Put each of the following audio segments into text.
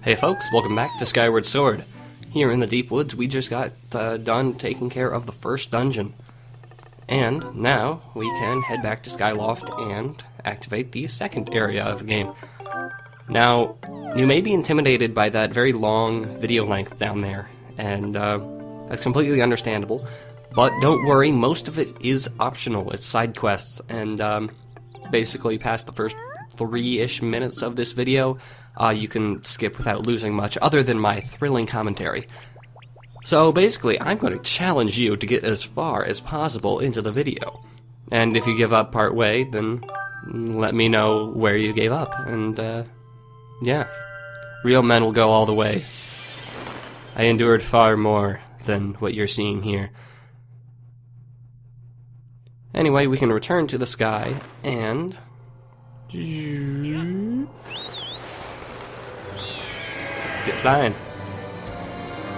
Hey folks, welcome back to Skyward Sword. Here in the deep woods, we just got done taking care of the first dungeon. And now we can head back to Skyloft and activate the second area of the game. Now, you may be intimidated by that very long video length down there, and that's completely understandable. But don't worry, most of it is optional. It's side quests, and basically past the first 3-ish minutes of this video, you can skip without losing much, other than my thrilling commentary. So basically, I'm going to challenge you to get as far as possible into the video. And if you give up part way, then let me know where you gave up, and yeah. Real men will go all the way. I endured far more than what you're seeing here. Anyway, we can return to the sky, and get flying.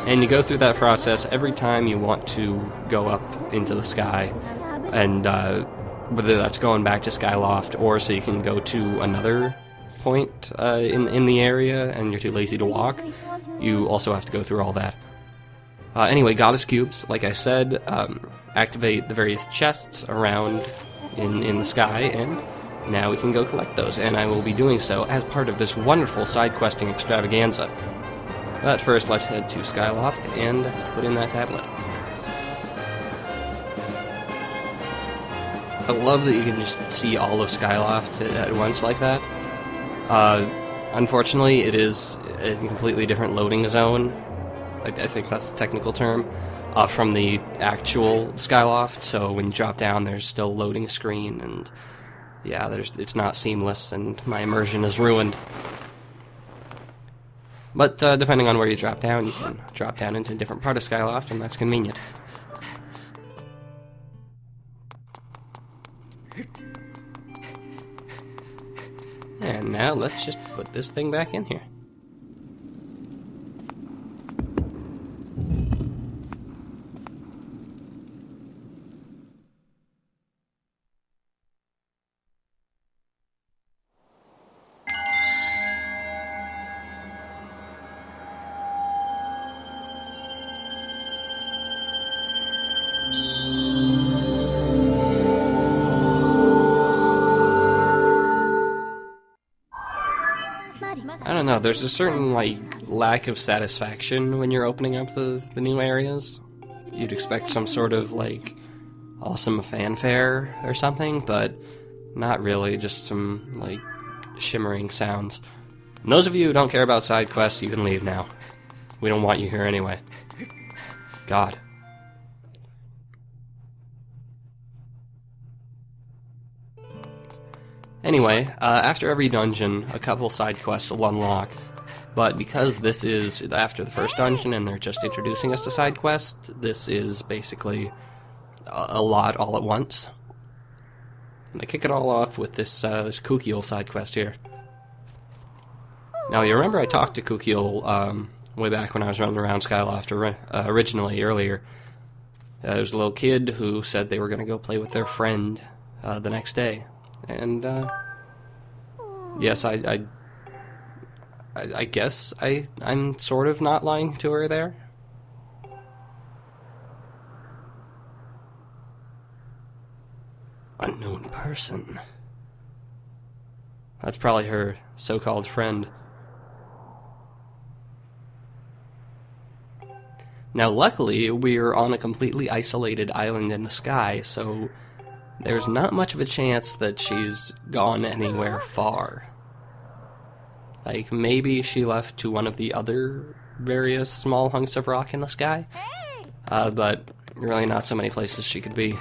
And you go through that process every time you want to go up into the sky, and whether that's going back to Skyloft or so you can go to another point in the area and you're too lazy to walk, you also have to go through all that. Anyway, goddess cubes, like I said, activate the various chests around in the sky, and now we can go collect those, and I will be doing so as part of this wonderful side-questing extravaganza. But first, let's head to Skyloft and put in that tablet. I love that you can just see all of Skyloft at once like that. Unfortunately, it is a completely different loading zone. I think that's the technical term, from the actual Skyloft, so when you drop down there's still a loading screen, and yeah, it's not seamless, and my immersion is ruined. But depending on where you drop down, you can drop down into a different part of Skyloft, and that's convenient. And now let's just put this thing back in here. I don't know, there's a certain, lack of satisfaction when you're opening up the new areas. You'd expect some sort of, awesome fanfare or something, but not really, just some, shimmering sounds. And those of you who don't care about side quests, you can leave now. We don't want you here anyway. God. Anyway, after every dungeon, a couple side quests will unlock, but because this is after the first dungeon and they're just introducing us to side quests, this is basically a lot all at once. And they kick it all off with this Kukiel side quest here. Now, you remember I talked to Kukiel way back when I was running around Skyloft originally, earlier. There was a little kid who said they were going to go play with their friend the next day. And, yes, I guess I'm sort of not lying to her there. Unknown person. That's probably her so-called friend. Now, luckily, we're on a completely isolated island in the sky, so there's not much of a chance that she's gone anywhere far. Maybe she left to one of the other various small hunks of rock in the sky. But really not so many places she could be.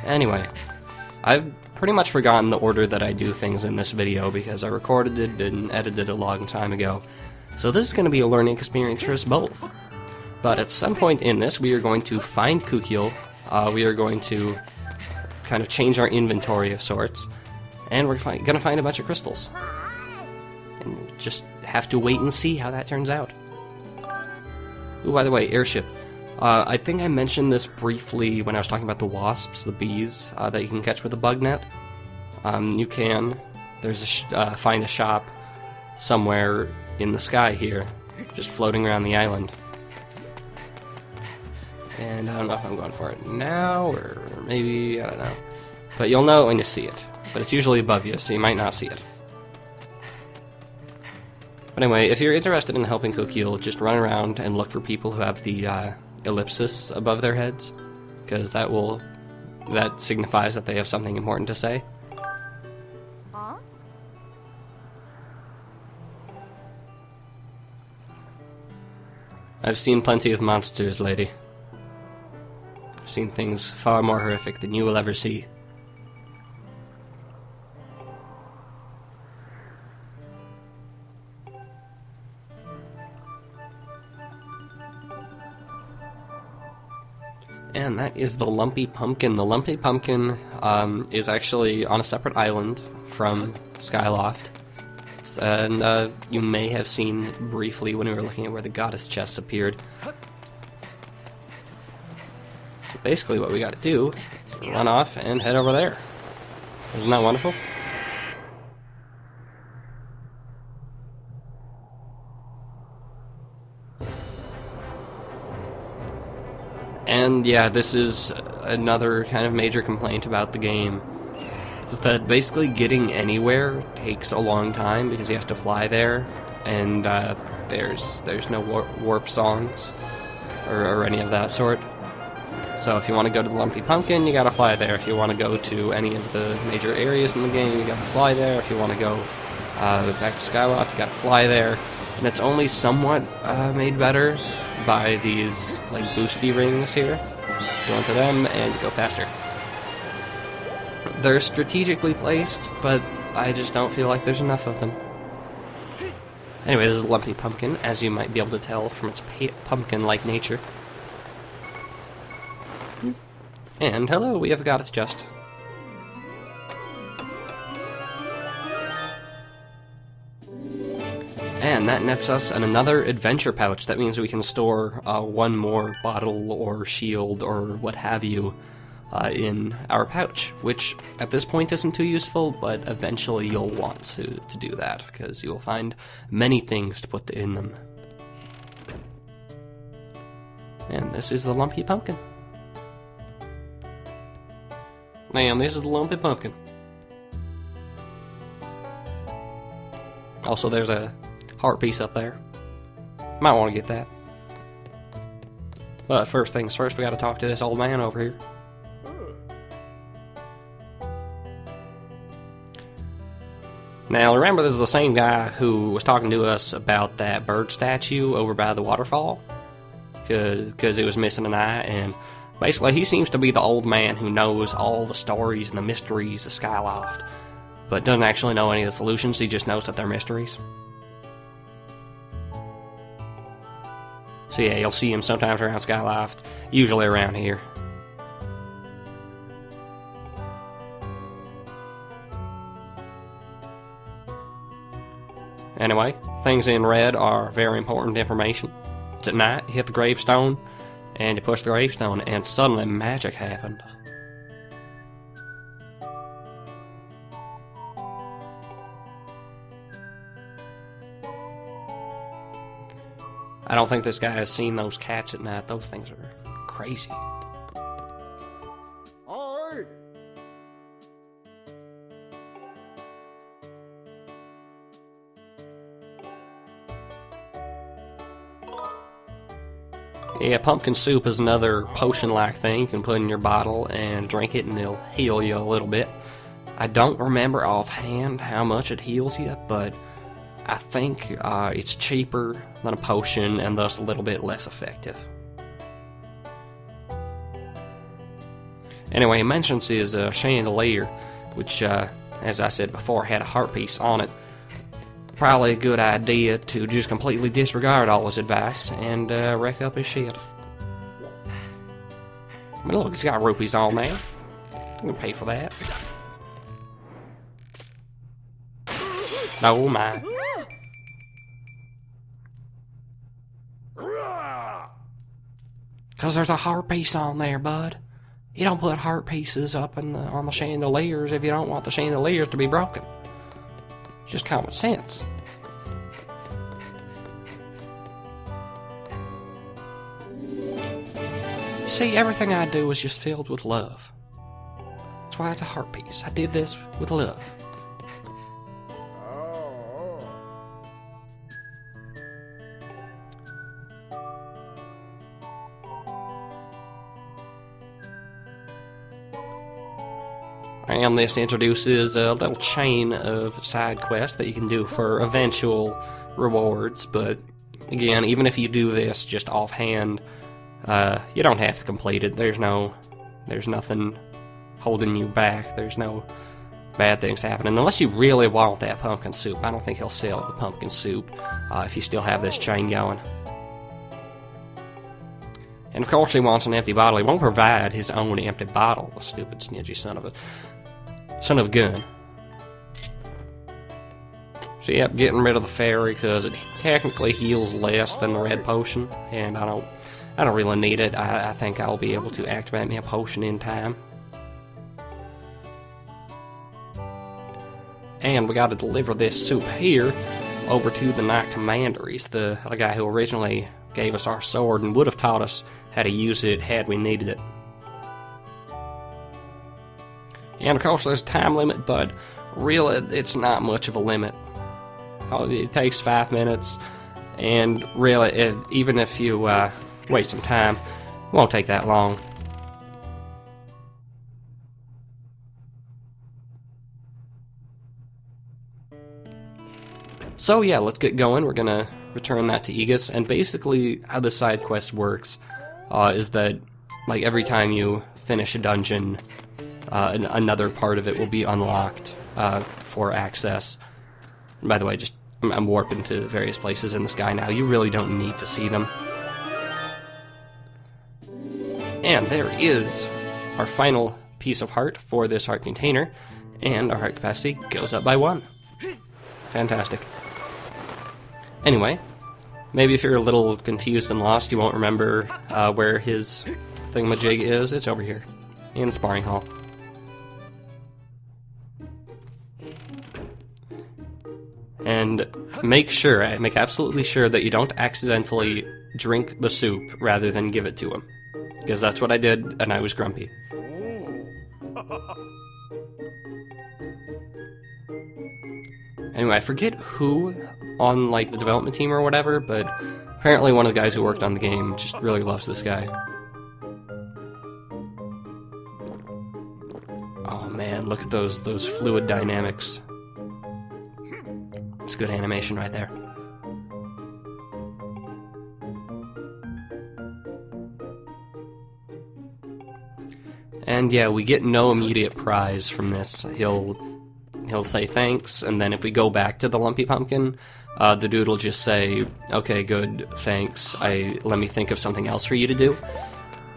Anyway, I've pretty much forgotten the order that I do things in this video because I recorded it and edited it a long time ago. So this is going to be a learning experience for us both. But at some point in this, we are going to find Kukiel. We are going to kind of change our inventory of sorts, and we're going to find a bunch of crystals. And just have to wait and see how that turns out. Ooh, by the way, airship. I think I mentioned this briefly when I was talking about the wasps, the bees, that you can catch with a bug net. You can. There's find a shop somewhere in the sky here, just floating around the island. And I don't know if I'm going for it now, or maybe, I don't know. But you'll know it when you see it. But it's usually above you, so you might not see it. But anyway, if you're interested in helping cook, you'll just run around and look for people who have the ellipsis above their heads, because that signifies that they have something important to say. I've seen plenty of monsters, lady. I've seen things far more horrific than you will ever see. And that is the Lumpy Pumpkin. The Lumpy Pumpkin is actually on a separate island from Skyloft. And you may have seen briefly when we were looking at where the goddess chests appeared. So basically what we gotta do is run off and head over there. Isn't that wonderful? And yeah, this is another kind of major complaint about the game, is that basically getting anywhere takes a long time because you have to fly there, and there's no warp songs or any of that sort. So if you want to go to the Lumpy Pumpkin, you gotta fly there. If you want to go to any of the major areas in the game, you gotta fly there. If you want to go back to Skyloft, you gotta fly there. And it's only somewhat made better by these like boosty rings here. Go into them and you go faster. They're strategically placed, but I just don't feel like there's enough of them. Anyway, this is a Lumpy Pumpkin, as you might be able to tell from its pumpkin-like nature. And hello, we have a goddess chest. And that nets us another adventure pouch. That means we can store one more bottle or shield or what have you in our pouch, which at this point isn't too useful, but eventually you'll want to do that, because you will find many things to put in them. And this is the Lumpy Pumpkin. And this is the Lumpy Pumpkin. Also, there's a heart piece up there. Might want to get that. But first things first, we gotta talk to this old man over here. Now, remember, this is the same guy who was talking to us about that bird statue over by the waterfall? Because it was missing an eye, and basically he seems to be the old man who knows all the stories and the mysteries of Skyloft, but doesn't actually know any of the solutions. He just knows that they're mysteries. So yeah, you'll see him sometimes around Skyloft, usually around here. Anyway, things in red are very important information. It's at night, you hit the gravestone, and you push the gravestone, and suddenly magic happened. I don't think this guy has seen those cats at night. Those things are crazy. Ahoy! Yeah, pumpkin soup is another potion-like thing you can put in your bottle and drink it, and it'll heal you a little bit. I don't remember offhand how much it heals you, but I think it's cheaper than a potion and thus a little bit less effective. Anyway, he mentions his chandelier, which, as I said before, had a heart piece on it. Probably a good idea to just completely disregard all his advice and wreck up his shit. I mean, look, he's got rupees on there. I'm gonna pay for that. Oh my. Because there's a heart piece on there, bud. You don't put heart pieces up on the chandeliers if you don't want the chandeliers to be broken. Just common sense. see, everything I do is just filled with love. That's why it's a heart piece. I did this with love. And this introduces a little chain of side quests that you can do for eventual rewards, but again, even if you do this just offhand, you don't have to complete it. There's nothing holding you back. There's no bad things happening, unless you really want that pumpkin soup. I don't think he'll sell the pumpkin soup if you still have this chain going. And of course he wants an empty bottle. He won't provide his own empty bottle, the stupid snidgy son of a gun. So yep, getting rid of the fairy because it technically heals less than the red potion, and I don't really need it. I think I'll be able to activate me a potion in time. And we got to deliver this soup here over to the Knight Commander. He's the guy who originally gave us our sword and would have taught us how to use it had we needed it. And of course there's a time limit, but really it's not much of a limit. It takes 5 minutes, and really, even if you waste some time, it won't take that long. So yeah, let's get going. We're gonna return that to Aegis, and basically how the side quest works is that like every time you finish a dungeon, another part of it will be unlocked for access. And by the way, I'm warping to various places in the sky now. You really don't need to see them. And there is our final piece of heart for this heart container, and our heart capacity goes up by 1. Fantastic. Anyway, maybe if you're a little confused and lost, you won't remember where his thingamajig is. It's over here, in the sparring hall. And make absolutely sure that you don't accidentally drink the soup rather than give it to him. Because that's what I did, and I was grumpy. Anyway, I forget who on like the development team or whatever, but apparently one of the guys who worked on the game just really loves this guy. Oh man, look at those fluid dynamics. It's good animation right there. And yeah, we get no immediate prize from this. He'll say thanks, and then if we go back to the lumpy pumpkin, the dude will just say, okay, good, thanks, let me think of something else for you to do.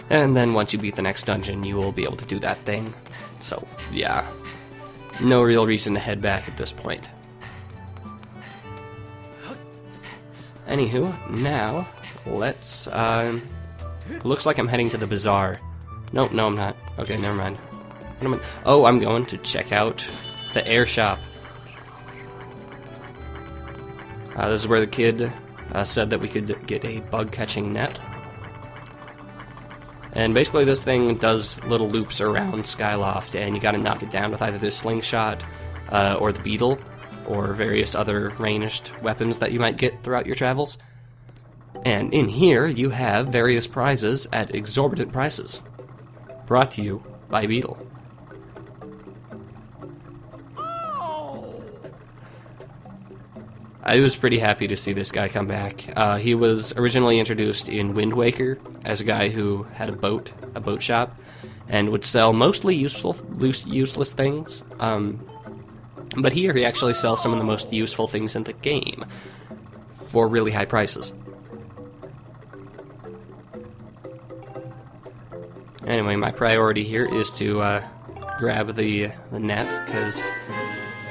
And then once you beat the next dungeon, you will be able to do that thing. So, yeah. No real reason to head back at this point. Anywho, now, let's, looks like I'm heading to the bazaar. No, I'm not. Okay, never mind. Oh, I'm going to check out the air shop. This is where the kid said that we could get a bug-catching net. And basically this thing does little loops around Skyloft, and you gotta knock it down with either this slingshot, or the beetle, or various other ranged weapons that you might get throughout your travels. And in here, you have various prizes at exorbitant prices. Brought to you by Beetle. I was pretty happy to see this guy come back. He was originally introduced in Wind Waker as a guy who had a boat shop, and would sell mostly useless things. But here he actually sells some of the most useful things in the game for really high prices. Anyway, my priority here is to grab the net, because,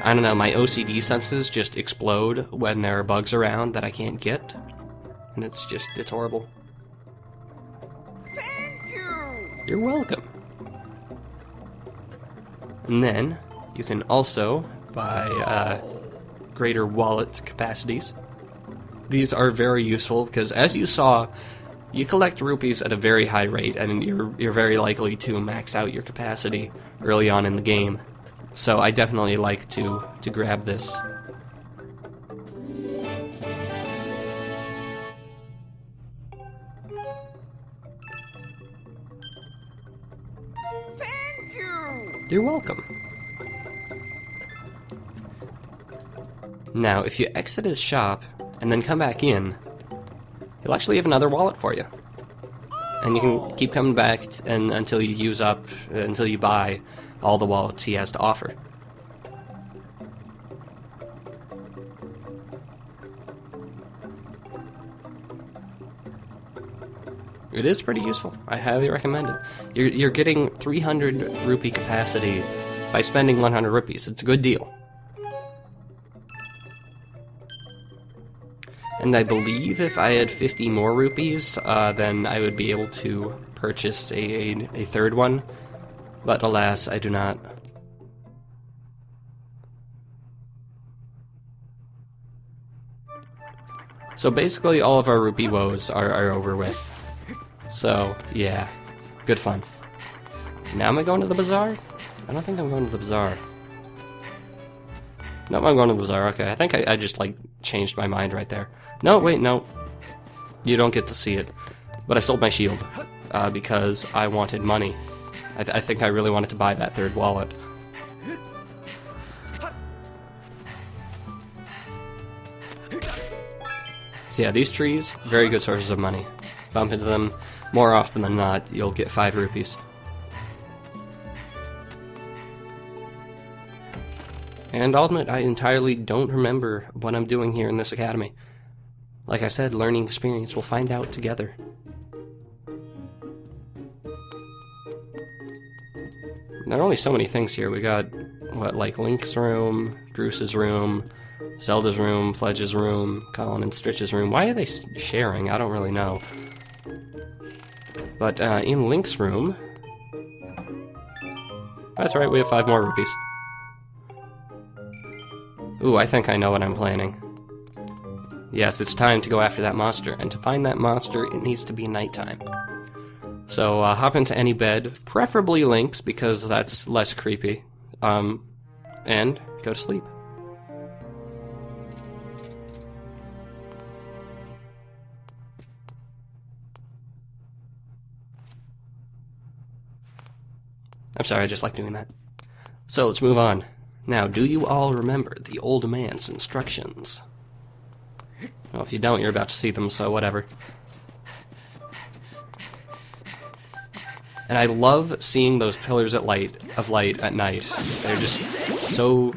I don't know, my OCD senses just explode when there are bugs around that I can't get. And it's horrible. Thank you! You're welcome. And then, you can also buy greater wallet capacities. These are very useful, because as you saw You collect rupees at a very high rate, and you're very likely to max out your capacity early on in the game. So I definitely like to grab this. Thank you! You're welcome. Now, if you exit his shop and then come back in, he'll actually have another wallet for you. And you can keep coming back until you use up, until you buy all the wallets he has to offer. It is pretty useful. I highly recommend it. You're getting 300 rupee capacity by spending 100 rupees. It's a good deal. And I believe if I had 50 more rupees, then I would be able to purchase a third one. But alas, I do not. So basically all of our rupee woes are over with. So, yeah. Good fun. Now am I going to the bazaar? I don't think I'm going to the bazaar. No, I'm going to the bazaar. Okay, I think I just, like, changed my mind right there. No, wait, no. You don't get to see it. But I sold my shield, because I wanted money. I think I really wanted to buy that third wallet. So yeah, these trees, very good sources of money. Bump into them, more often than not, you'll get 5 rupees. And I'll admit, I entirely don't remember what I'm doing here in this academy. Like I said, learning experience, we'll find out together. There are only so many things here. We got, what, like Link's room, Drew's room, Zelda's room, Fledge's room, Colin and Stritch's room. Why are they sharing? I don't really know. But in Link's room... That's right, we have 5 more rupees. Ooh, I think I know what I'm planning. Yes, it's time to go after that monster, and to find that monster, it needs to be nighttime. So, hop into any bed, preferably Link's, because that's less creepy, and go to sleep. I'm sorry, I just like doing that. So, let's move on. Now, do you all remember the old man's instructions? Well, if you don't, you're about to see them, so whatever. And I love seeing those pillars of light at night. They're just so...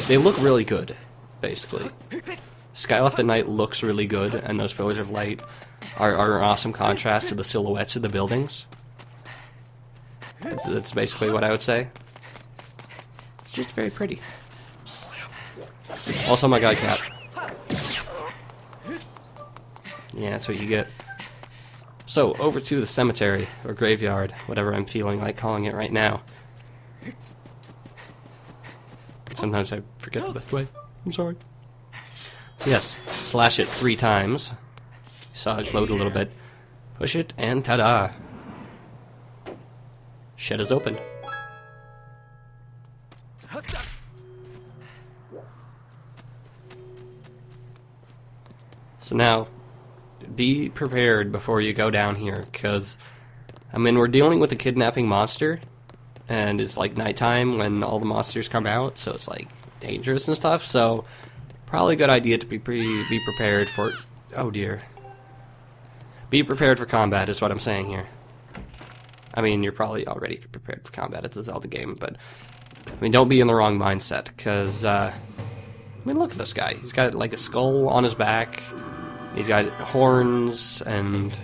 They look really good, basically. Skyloft at night looks really good, and those pillars of light are an awesome contrast to the silhouettes of the buildings. That's basically what I would say. It's just very pretty. Also, my guy cat. Yeah, that's what you get. So, over to the cemetery, or graveyard, whatever I'm feeling like calling it right now. Sometimes I forget the best way. I'm sorry. So yes, slash it 3 times. Saw it gloat a little bit. Push it, and ta-da! Shed is open. So now, be prepared before you go down here, because, I mean, we're dealing with a kidnapping monster, and it's like nighttime when all the monsters come out, so it's like dangerous and stuff, so probably a good idea to be prepared for... Oh dear. Be prepared for combat is what I'm saying here. I mean, you're probably already prepared for combat, it's a Zelda game, but, I mean, don't be in the wrong mindset, because, I mean, look at this guy. He's got, like, a skull on his back. He's got horns and,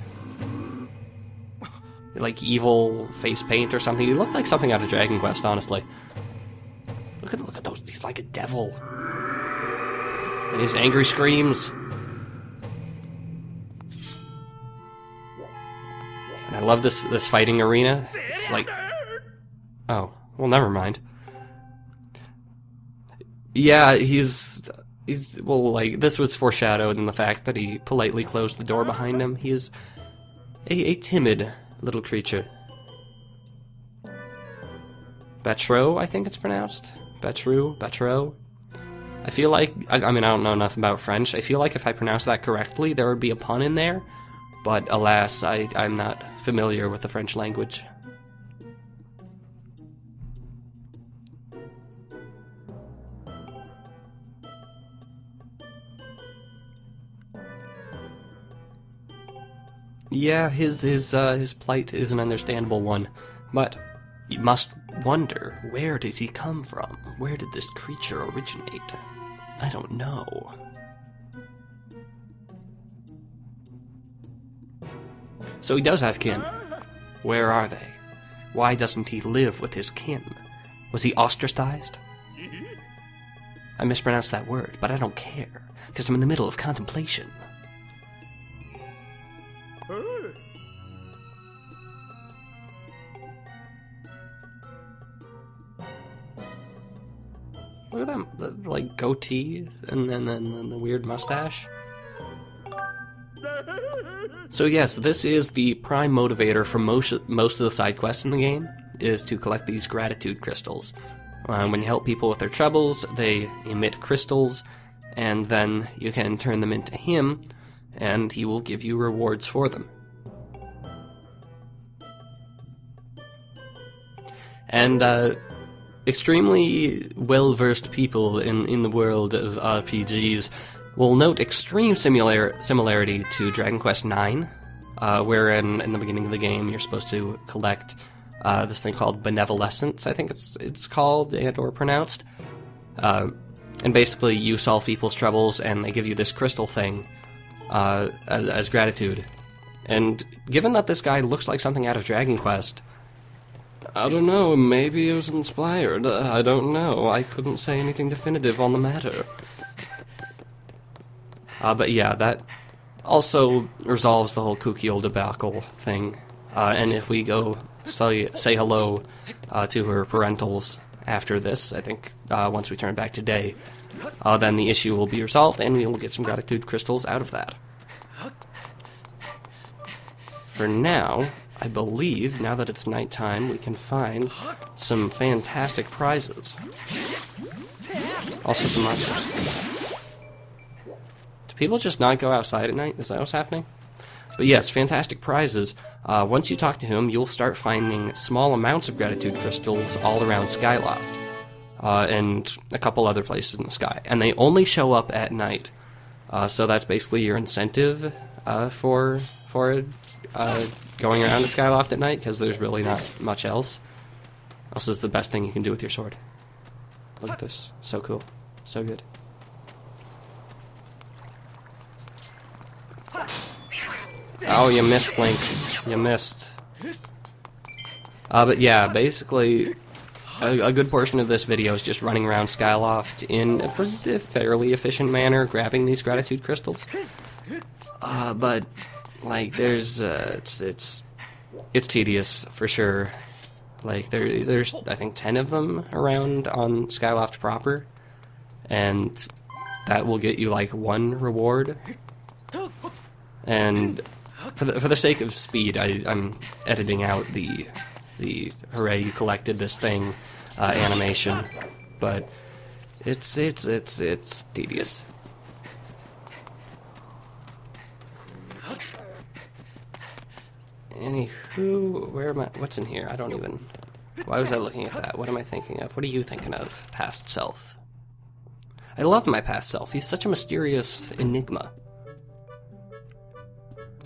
like, evil face paint or something. He looks like something out of Dragon Quest, honestly. Look at those. He's like a devil. And his angry screams. And I love this fighting arena. It's like... Oh, well, never mind. Yeah, he's well, like, this was foreshadowed in the fact that he politely closed the door behind him. He is A timid little creature. Betro, I think it's pronounced. Betro. I feel like, I mean, I don't know enough about French. I feel like if I pronounce that correctly, there would be a pun in there. But alas, I'm not familiar with the French language. Yeah, his plight is an understandable one, but you must wonder, where does he come from? Where did this creature originate? I don't know. So he does have kin. Where are they? Why doesn't he live with his kin? Was he ostracized? I mispronounced that word, but I don't care, because I'm in the middle of contemplation. Look at that, like, goatee, and then the weird mustache. So yes, this is the prime motivator for most of the side quests in the game, is to collect these gratitude crystals. When you help people with their troubles, they emit crystals, and then you can turn them into him, and he will give you rewards for them. And, extremely well-versed people in the world of RPGs will note extreme similarity to Dragon Quest IX, wherein in the beginning of the game you're supposed to collect this thing called benevolescence, I think it's called and/or pronounced. And basically you solve people's troubles and they give you this crystal thing as gratitude. And given that this guy looks like something out of Dragon Quest, I don't know, maybe it was inspired. I don't know. I couldn't say anything definitive on the matter. But yeah, that also resolves the whole kooky old debacle thing. And if we go say hello to her parentals after this, I think once we turn back to day, then the issue will be resolved and we will get some gratitude crystals out of that. For now, I believe, now that it's nighttime, we can find some fantastic prizes. Also some monsters. Do people just not go outside at night? Is that what's happening? But yes, fantastic prizes. Once you talk to him, you'll start finding small amounts of gratitude crystals all around Skyloft. And a couple other places in the sky. And they only show up at night. So that's basically your incentive for going around to Skyloft at night, because there's really not much else. Also, it's the best thing you can do with your sword. Look at this. So cool. So good. Oh, you missed, Link. You missed. But yeah, basically, a good portion of this video is just running around Skyloft in a fairly efficient manner, grabbing these gratitude crystals. But like, there's it's tedious for sure. Like there's I think 10 of them around on Skyloft proper, and that will get you like one reward. And for the sake of speed, I'm editing out the hooray you collected this thing animation, but it's tedious. Anywho, where am I? What's in here? I don't even... Why was I looking at that? What am I thinking of? What are you thinking of, past self? I love my past self. He's such a mysterious enigma.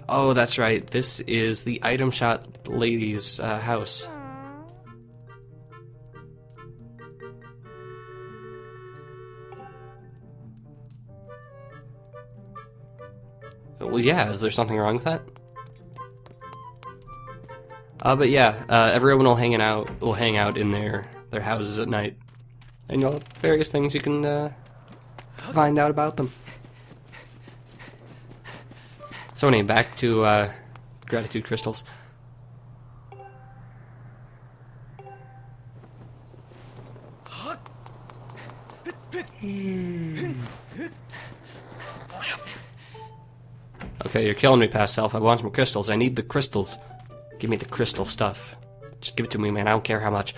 Oh, that's right. This is the item shop lady's house. Well, yeah, is there something wrong with that? But yeah, everyone will hang out in their houses at night, and you'll have various things you can find out about them. So anyway, back to gratitude crystals. Okay, you're killing me, past self. I want some crystals. I need the crystals. Give me the crystal stuff. Just give it to me, man. I don't care how much.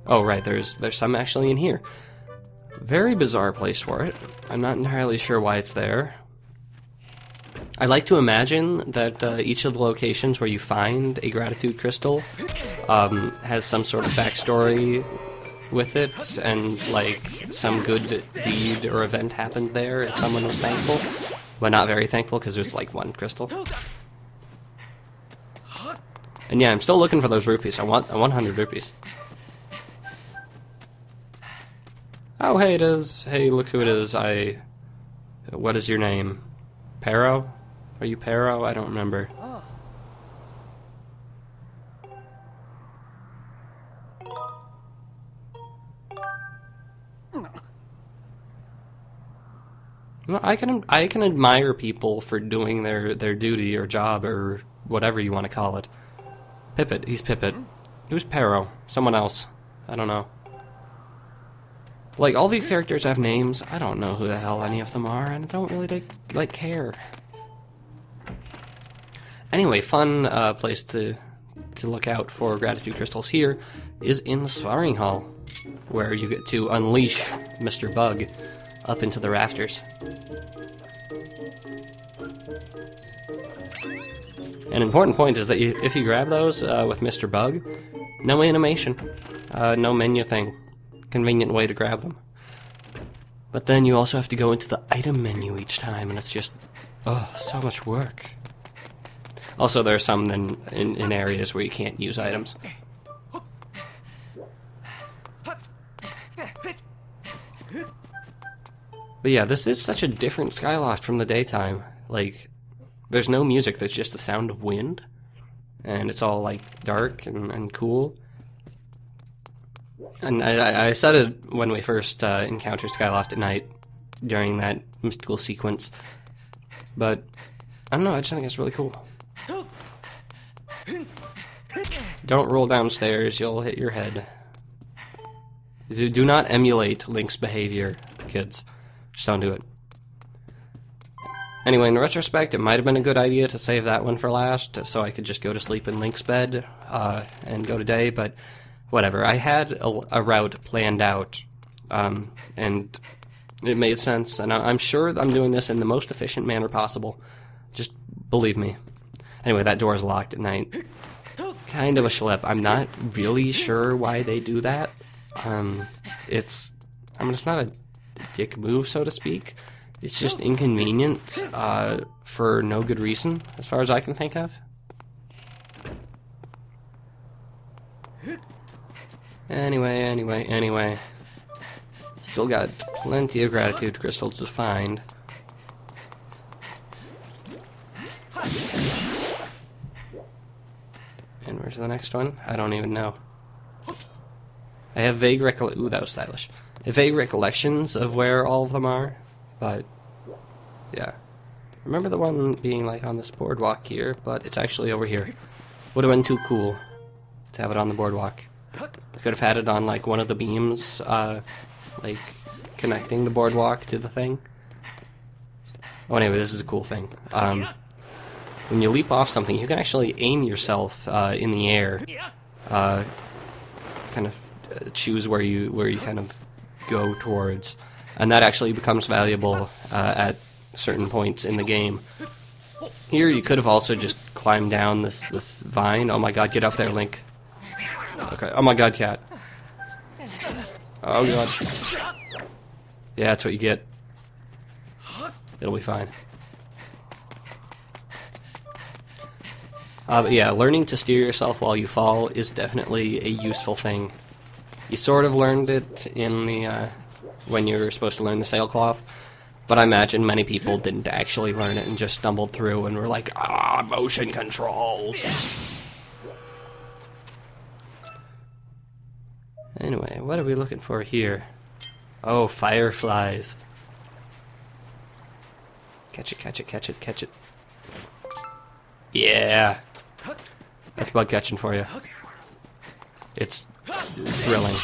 Oh, right. There's some actually in here. Very bizarre place for it. I'm not entirely sure why it's there. I like to imagine that each of the locations where you find a gratitude crystal has some sort of backstory with it, and like some good deed or event happened there and someone was thankful, but not very thankful because there's like one crystal. And yeah, I'm still looking for those rupees. I want 100 rupees. Oh, hey, it is. Hey, look who it is. What is your name? Pero? Are you Pero? I don't remember. Well, I can admire people for doing their duty or job or whatever you want to call it. Pippet. He's Pippet. Who's Pero? Someone else. I don't know. Like, all these characters have names. I don't know who the hell any of them are, and I don't really, like care. Anyway, fun place to look out for gratitude crystals here is in the sparring hall, where you get to unleash Mr. Bug up into the rafters. An important point is that if you grab those with Mr. Bug, no animation, no menu thing. Convenient way to grab them. But then you also have to go into the item menu each time, and it's just, oh, so much work. Also, there are some in areas where you can't use items. But yeah, this is such a different Skyloft from the daytime. Like, there's no music, there's just the sound of wind. And it's all, like, dark and cool. And I said it when we first encountered Skyloft at night, during that mystical sequence. But, I don't know, I just think it's really cool. Don't roll downstairs, you'll hit your head. Do not emulate Link's behavior, kids. Just don't do it. Anyway, in retrospect, it might have been a good idea to save that one for last, so I could just go to sleep in Link's bed and go to day, but whatever. I had a route planned out, and it made sense, and I'm sure I'm doing this in the most efficient manner possible. Just believe me. Anyway, that door is locked at night. Kind of a schlep. I'm not really sure why they do that. It's not a dick move, so to speak. It's just inconvenient for no good reason, as far as I can think of. Anyway. Still got plenty of gratitude crystals to find. And where's the next one? I don't even know. I have vague ooh, that was stylish. I have vague recollections of where all of them are, but yeah. Remember the one being like on this boardwalk here, but it's actually over here. Would have been too cool to have it on the boardwalk. I could have had it on like one of the beams, like connecting the boardwalk to the thing. Oh, anyway, this is a cool thing. When you leap off something, you can actually aim yourself in the air. Kind of choose where you kind of go towards, and that actually becomes valuable at certain points in the game. Here, you could have also just climbed down this vine. Oh my god, get up there, Link. Okay. Oh my god, cat. Oh god. Yeah, that's what you get. It'll be fine. But yeah, learning to steer yourself while you fall is definitely a useful thing. You sort of learned it in the when you were supposed to learn the sailcloth, but I imagine many people didn't actually learn it and just stumbled through and were like, motion controls. Anyway, what are we looking for here? Oh, fireflies. Catch it, catch it, catch it, catch it. Yeah. That's bug catching for you. It's thrilling.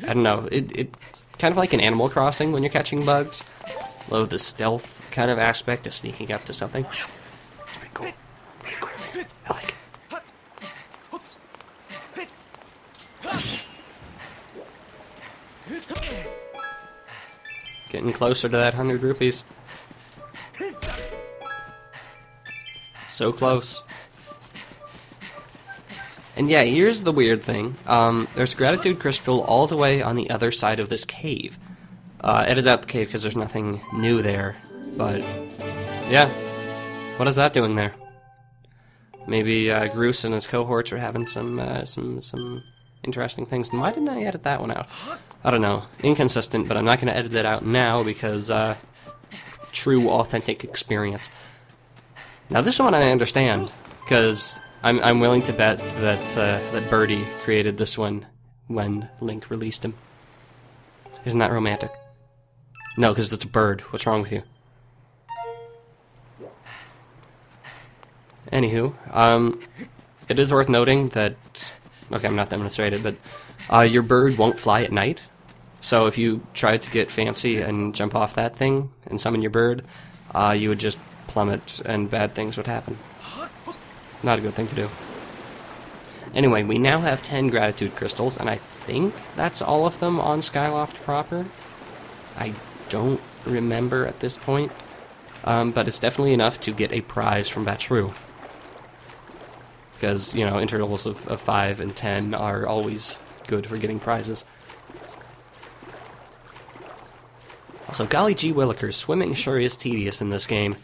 I don't know, it kind of like in Animal Crossing when you're catching bugs. Love the stealth kind of aspect of sneaking up to something. It's pretty cool. Pretty cool, man. I like it. Getting closer to that 100 rupees. So close. And yeah, here's the weird thing. There's a gratitude crystal all the way on the other side of this cave. Edited out the cave because there's nothing new there. But, yeah. What is that doing there? Maybe Groose and his cohorts are having some interesting things. And why didn't I edit that one out? I don't know. Inconsistent, but I'm not going to edit it out now because true, authentic experience. Now this one I understand, because I'm willing to bet that Birdie created this one when Link released him. Isn't that romantic? No, because it's a bird. What's wrong with you? Anywho, it is worth noting that... Okay, I'm not demonstrated, but your bird won't fly at night. So if you tried to get fancy and jump off that thing and summon your bird, you would just plummet and bad things would happen. Not a good thing to do. Anyway, we now have 10 gratitude crystals, and I think that's all of them on Skyloft proper. I don't remember at this point, but it's definitely enough to get a prize from Batshrew. Because, you know, intervals of 5 and 10 are always good for getting prizes. Also, golly gee willikers, swimming sure is tedious in this game.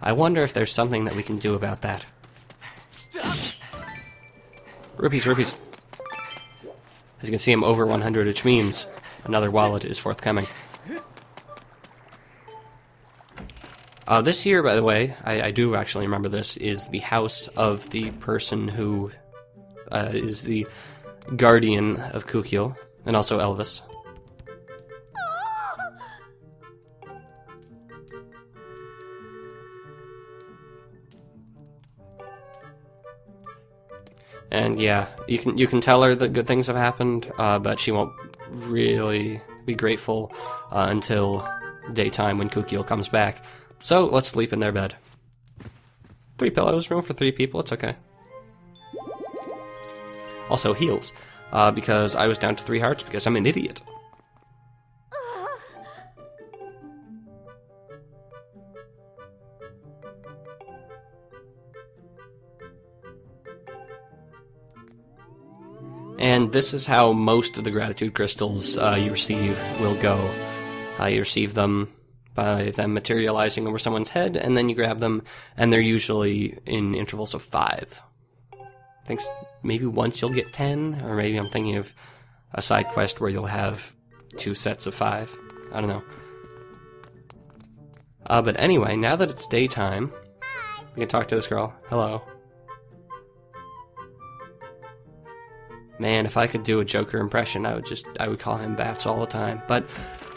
I wonder if there's something that we can do about that. Rupees, rupees. As you can see, I'm over 100, which means another wallet is forthcoming. This here, by the way, I do actually remember this, is the house of the person who is the guardian of Kukyo, and also Elvis. And yeah, you can tell her that good things have happened, but she won't really be grateful until daytime when Kukyo comes back. So let's sleep in their bed. 3 pillows, room for 3 people, it's okay. Also heals, because I was down to 3 hearts because I'm an idiot. And this is how most of the gratitude crystals you receive will go. You receive them by them materializing over someone's head, and then you grab them, and they're usually in intervals of 5. I think maybe once you'll get 10, or maybe I'm thinking of a side quest where you'll have 2 sets of 5. I don't know. But anyway, now that it's daytime, we can talk to this girl. Hello. Man, if I could do a Joker impression, I would call him Bats all the time. But,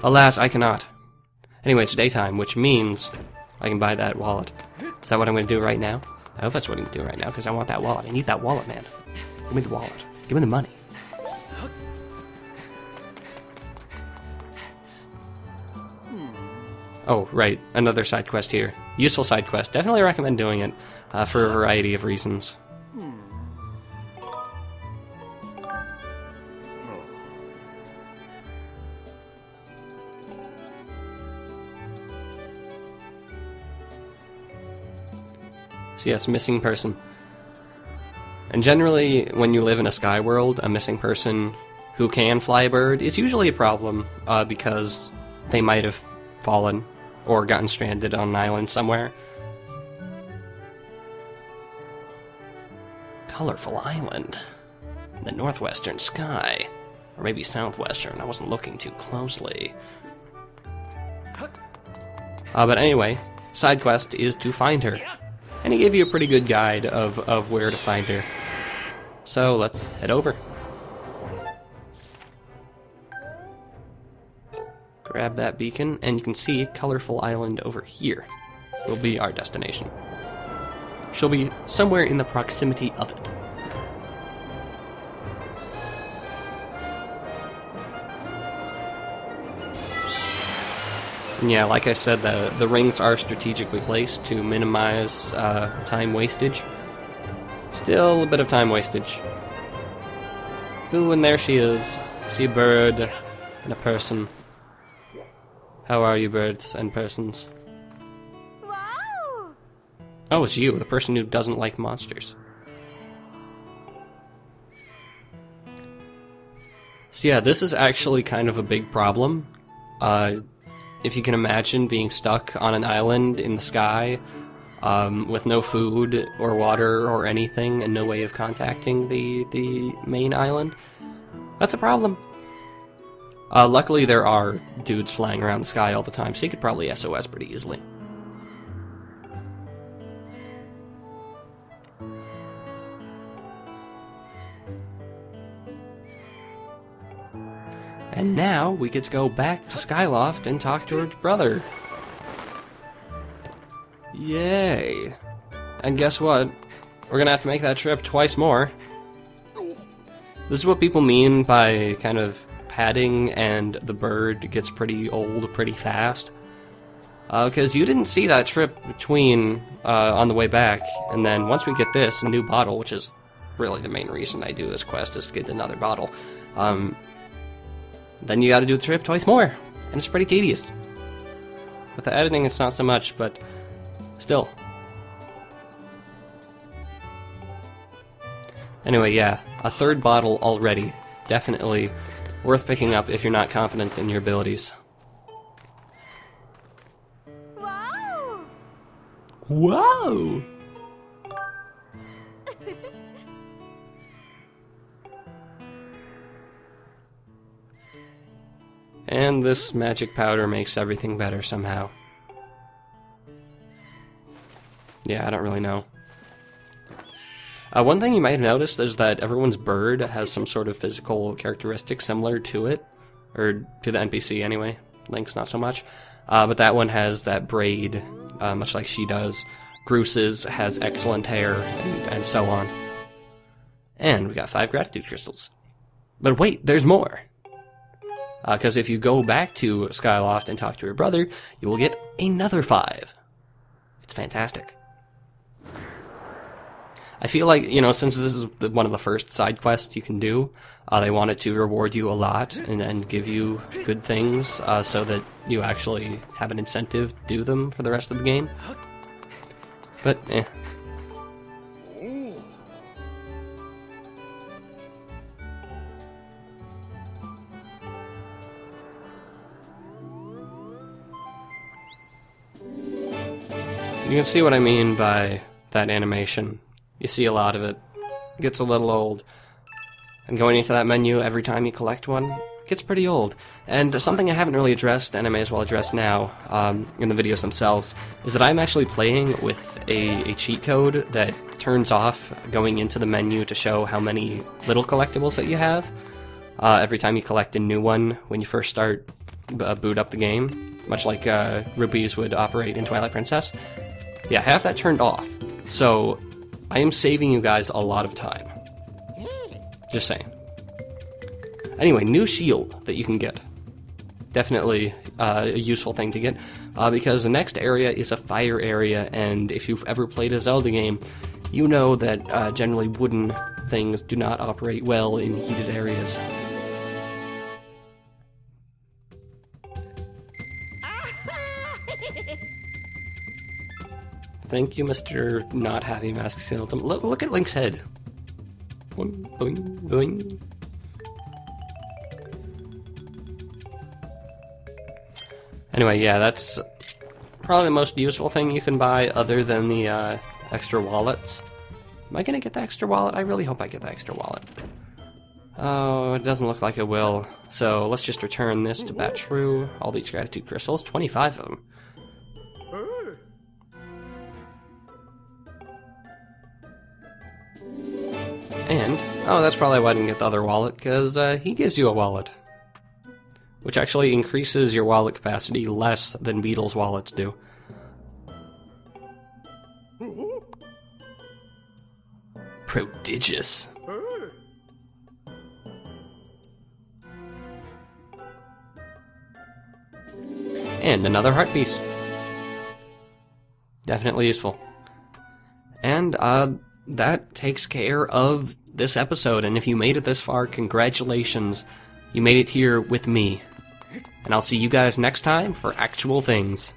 alas, I cannot. Anyway, it's daytime, which means I can buy that wallet. Is that what I'm going to do right now? I hope that's what I'm going to do right now, because I want that wallet. I need that wallet, man. Give me the wallet. Give me the money. Oh, right. Another side quest here. Useful side quest. Definitely recommend doing it, for a variety of reasons. So yes, missing person. And generally, when you live in a sky world, a missing person who can fly a bird is usually a problem, because they might have fallen or gotten stranded on an island somewhere. Colorful island. In the northwestern sky. Or maybe southwestern, I wasn't looking too closely. But anyway, side quest is to find her. And he gave you a pretty good guide of where to find her. So let's head over. Grab that beacon, and you can see Colorful Island over here will be our destination. She'll be somewhere in the proximity of it. And yeah, like I said, the rings are strategically placed to minimize time wastage. Still a bit of time wastage. Ooh, and there she is. See a bird and a person. How are you, birds and persons? Wow! Oh, it's you, the person who doesn't like monsters. So yeah, this is actually kind of a big problem. If you can imagine being stuck on an island in the sky, with no food or water or anything, and no way of contacting the main island, that's a problem. Luckily there are dudes flying around the sky all the time, so you could probably SOS pretty easily. And now we get to go back to Skyloft and talk to her brother. Yay! And guess what? We're gonna have to make that trip twice more. This is what people mean by kind of padding and the bird gets pretty old pretty fast. Because you didn't see that trip between on the way back, and then once we get this new bottle, which is really the main reason I do this quest, is to get another bottle, then you gotta do the trip twice more, and it's pretty tedious. With the editing it's not so much, but still. Anyway, yeah, a third bottle already. Definitely worth picking up if you're not confident in your abilities. Wow! Whoa! And this magic powder makes everything better somehow. Yeah, I don't really know. One thing you might have noticed is that everyone's bird has some sort of physical characteristic similar to it, or to the NPC anyway. Link's not so much. But that one has that braid, much like she does. Bruce's has excellent hair, and so on. And we got 5 gratitude crystals. But wait, there's more! Because if you go back to Skyloft and talk to your brother, you will get another 5. It's fantastic. I feel like, you know, since this is one of the first side quests you can do, they wanted to reward you a lot and give you good things so that you actually have an incentive to do them for the rest of the game. But, eh. You can see what I mean by that animation. You see a lot of it. It gets a little old. And going into that menu every time you collect one gets pretty old. And something I haven't really addressed, and I may as well address now in the videos themselves, is that I'm actually playing with a cheat code that turns off going into the menu to show how many little collectibles that you have. Every time you collect a new one when you first start boot up the game, much like rupees would operate in Twilight Princess. Yeah, I have that turned off. So I am saving you guys a lot of time. Just saying. Anyway, new shield that you can get. Definitely a useful thing to get, because the next area is a fire area, and if you've ever played a Zelda game, you know that generally wooden things do not operate well in heated areas. Thank you, Mr. Not Happy Mask Salesman. Look at Link's head. Boing, boing, boing. Anyway, yeah, that's probably the most useful thing you can buy other than the extra wallets. Am I gonna get the extra wallet? I really hope I get the extra wallet. Oh, it doesn't look like it will. So let's just return this to Batshrew. All these gratitude crystals, 25 of them. And, oh, that's probably why I didn't get the other wallet, because he gives you a wallet. Which actually increases your wallet capacity less than Beetle's wallets do. Prodigious. And another heart piece. Definitely useful. And that takes care of this episode. And if you made it this far, congratulations. You made it here with me. And I'll see you guys next time for actual things.